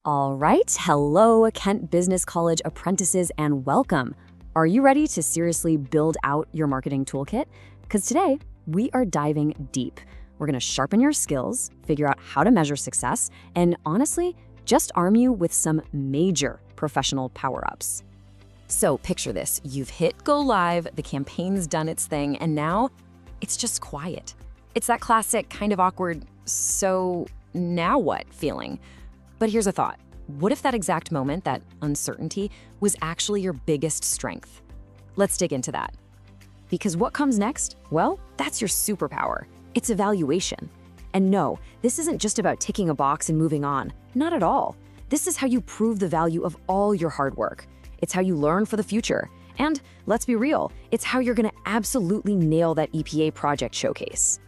All right, hello, Kent Business College apprentices, and welcome. Are you ready to seriously build out your marketing toolkit? Because today, we are diving deep. We're going to sharpen your skills, figure out how to measure success, and honestly, just arm you with some major professional power-ups. So picture this. You've hit go live, the campaign's done its thing, and now it's just quiet. It's that classic kind of awkward, so now what feeling. But here's a thought. What if that exact moment, that uncertainty, was actually your biggest strength? Let's dig into that. Because what comes next? Well, that's your superpower. It's evaluation. And no, this isn't just about ticking a box and moving on. Not at all. This is how you prove the value of all your hard work. It's how you learn for the future. And let's be real, it's how you're gonna absolutely nail that EPA project showcase.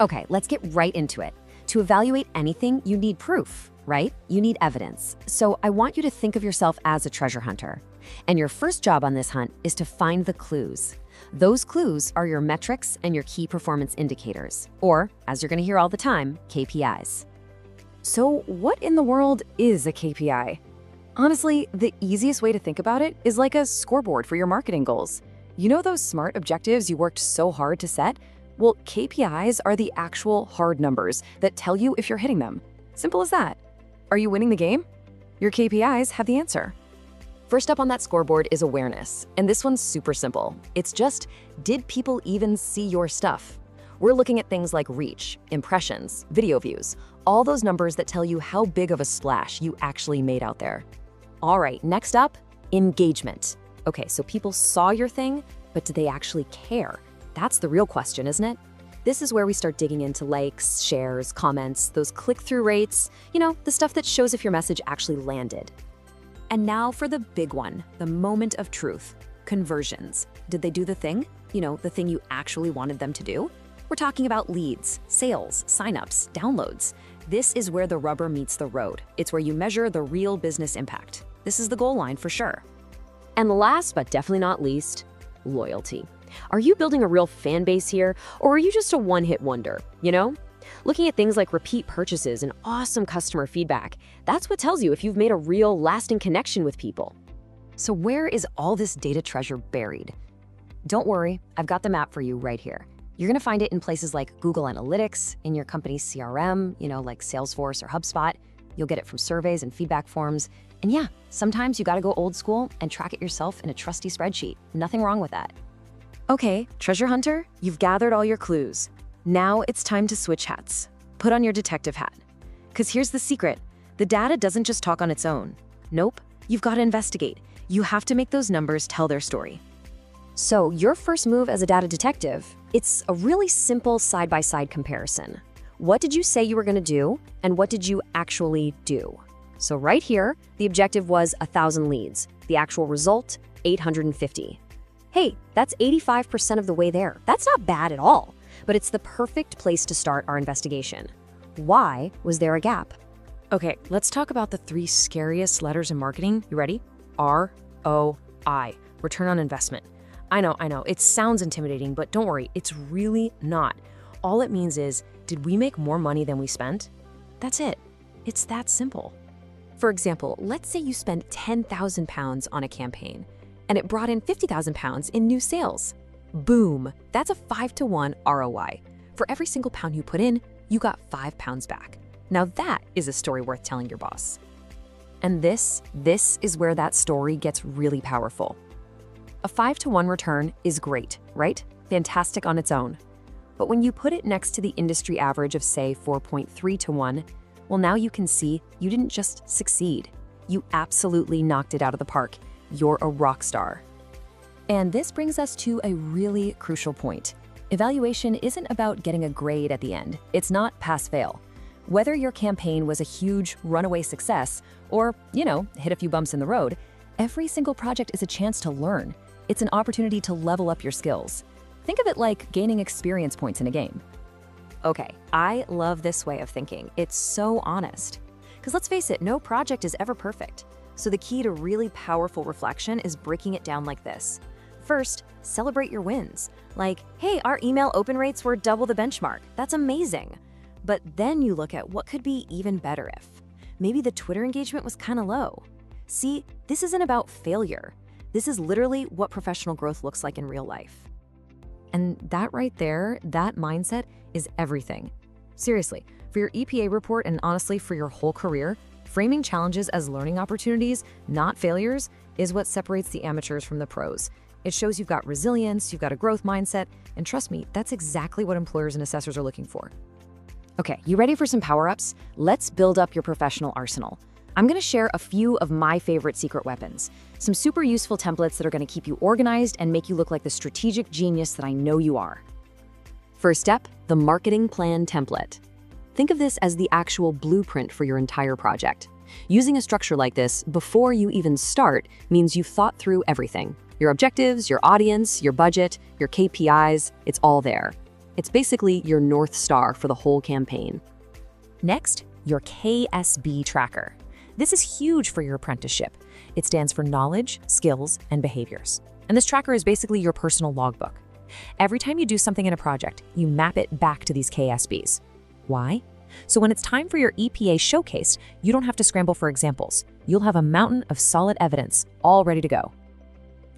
Okay, let's get right into it. To evaluate anything, you need proof, right? You need evidence. So I want you to think of yourself as a treasure hunter. And your first job on this hunt is to find the clues. Those clues are your metrics and your key performance indicators, or, as you're gonna hear all the time, KPIs. So what in the world is a KPI? Honestly, the easiest way to think about it is like a scoreboard for your marketing goals. You know those SMART objectives you worked so hard to set? Well, KPIs are the actual hard numbers that tell you if you're hitting them. Simple as that. Are you winning the game? Your KPIs have the answer. First up on that scoreboard is awareness, and this one's super simple. It's just, did people even see your stuff? We're looking at things like reach, impressions, video views, all those numbers that tell you how big of a splash you actually made out there. All right, next up, engagement. Okay, so people saw your thing, but did they actually care? That's the real question, isn't it? This is where we start digging into likes, shares, comments, those click-through rates, the stuff that shows if your message actually landed. And now for the big one, the moment of truth, conversions. Did they do the thing? The thing you actually wanted them to do? We're talking about leads, sales, signups, downloads. This is where the rubber meets the road. It's where you measure the real business impact. This is the goal line for sure. And last but definitely not least, loyalty. Are you building a real fan base here, or are you just a one-hit wonder, Looking at things like repeat purchases and awesome customer feedback, that's what tells you if you've made a real lasting connection with people. So where is all this data treasure buried? Don't worry, I've got the map for you right here. You're gonna find it in places like Google Analytics, in your company's CRM, like Salesforce or HubSpot. You'll get it from surveys and feedback forms. And yeah, sometimes you gotta go old school and track it yourself in a trusty spreadsheet. Nothing wrong with that. Okay, treasure hunter, you've gathered all your clues. Now it's time to switch hats. Put on your detective hat. Because here's the secret. The data doesn't just talk on its own. Nope, you've got to investigate. You have to make those numbers tell their story. So your first move as a data detective, it's a really simple side-by-side comparison. What did you say you were gonna do, and what did you actually do? So right here, the objective was 1,000 leads. The actual result, 850. Hey, that's 85% of the way there. That's not bad at all, but it's the perfect place to start our investigation. Why was there a gap? Okay, let's talk about the 3 scariest letters in marketing. You ready? ROI, return on investment. I know, it sounds intimidating, but don't worry, it's really not. All it means is, did we make more money than we spent? That's it. It's that simple. For example, let's say you spent £10,000 on a campaign, and it brought in £50,000 in new sales. Boom, that's a 5-to-1 ROI. For every single pound you put in, you got £5 back. Now that is a story worth telling your boss. And this is where that story gets really powerful. A 5-to-1 return is great, right? Fantastic on its own. But when you put it next to the industry average of, say, 4.3-to-1, well, now you can see you didn't just succeed. You absolutely knocked it out of the park. You're a rock star. And this brings us to a really crucial point. Evaluation isn't about getting a grade at the end. It's not pass-fail. Whether your campaign was a huge runaway success or, hit a few bumps in the road, every single project is a chance to learn. It's an opportunity to level up your skills. Think of it like gaining experience points in a game. Okay, I love this way of thinking. It's so honest. Because let's face it, no project is ever perfect. So the key to really powerful reflection is breaking it down like this. First, celebrate your wins. Like, hey, our email open rates were double the benchmark. That's amazing. But then you look at what could be even better if. maybe the Twitter engagement was kind of low. See, this isn't about failure. This is literally what professional growth looks like in real life. And that right there, that mindset is everything. Seriously, for your EPA report and honestly for your whole career, framing challenges as learning opportunities, not failures, is what separates the amateurs from the pros. It shows you've got resilience, you've got a growth mindset, and trust me, that's exactly what employers and assessors are looking for. Okay, you ready for some power-ups? Let's build up your professional arsenal. I'm gonna share a few of my favorite secret weapons, some super useful templates that are gonna keep you organized and make you look like the strategic genius that I know you are. First step, the marketing plan template. Think of this as the actual blueprint for your entire project. Using a structure like this before you even start means you've thought through everything. Your objectives, your audience, your budget, your KPIs, it's all there. It's basically your North Star for the whole campaign. Next, your KSB tracker. This is huge for your apprenticeship. It stands for knowledge, skills, and behaviors. And this tracker is basically your personal logbook. Every time you do something in a project, you map it back to these KSBs. Why? So when it's time for your EPA showcase, you don't have to scramble for examples. You'll have a mountain of solid evidence, all ready to go.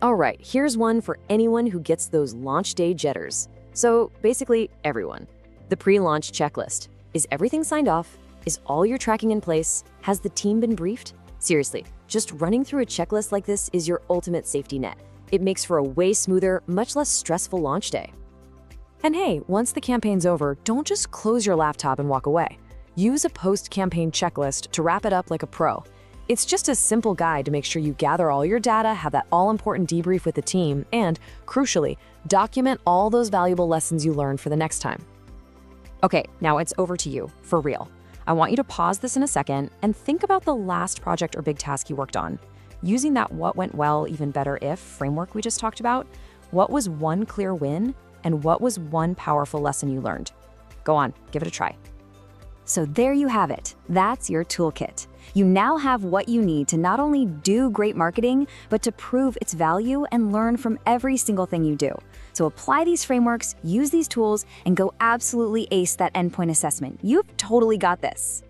All right, here's one for anyone who gets those launch day jitters. So basically, everyone. The pre-launch checklist. Is everything signed off? Is all your tracking in place? Has the team been briefed? Seriously, just running through a checklist like this is your ultimate safety net. It makes for a way smoother, much less stressful launch day. And hey, once the campaign's over, don't just close your laptop and walk away. Use a post-campaign checklist to wrap it up like a pro. It's just a simple guide to make sure you gather all your data, have that all-important debrief with the team, and, crucially, document all those valuable lessons you learned for the next time. Okay, now it's over to you, for real. I want you to pause this in a second and think about the last project or big task you worked on. Using that what went well, even better if framework we just talked about, what was one clear win and what was one powerful lesson you learned? Go on, give it a try. So there you have it. That's your toolkit. You now have what you need to not only do great marketing, but to prove its value and learn from every single thing you do. So apply these frameworks, use these tools, and go absolutely ace that endpoint assessment. You've totally got this.